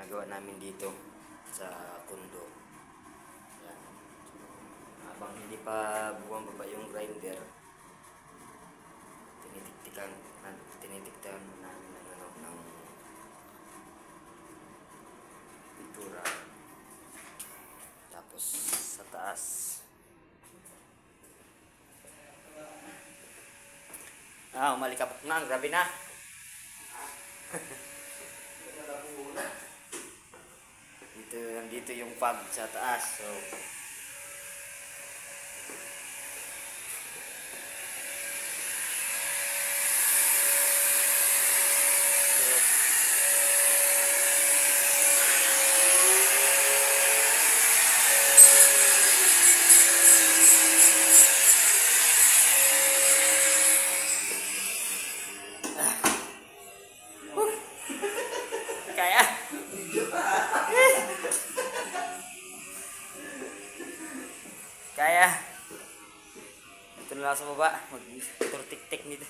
ginagawa namin dito sa condo. Yan. So, habang hindi pa bumababa yung grinder, tinitiktan namin ng ng pintura. Tapos sa taas, umalikabok na, grabe na. Dito yung pub sa taas. So kaya kaya ito na lang sa baba, mag-tik-tik nito.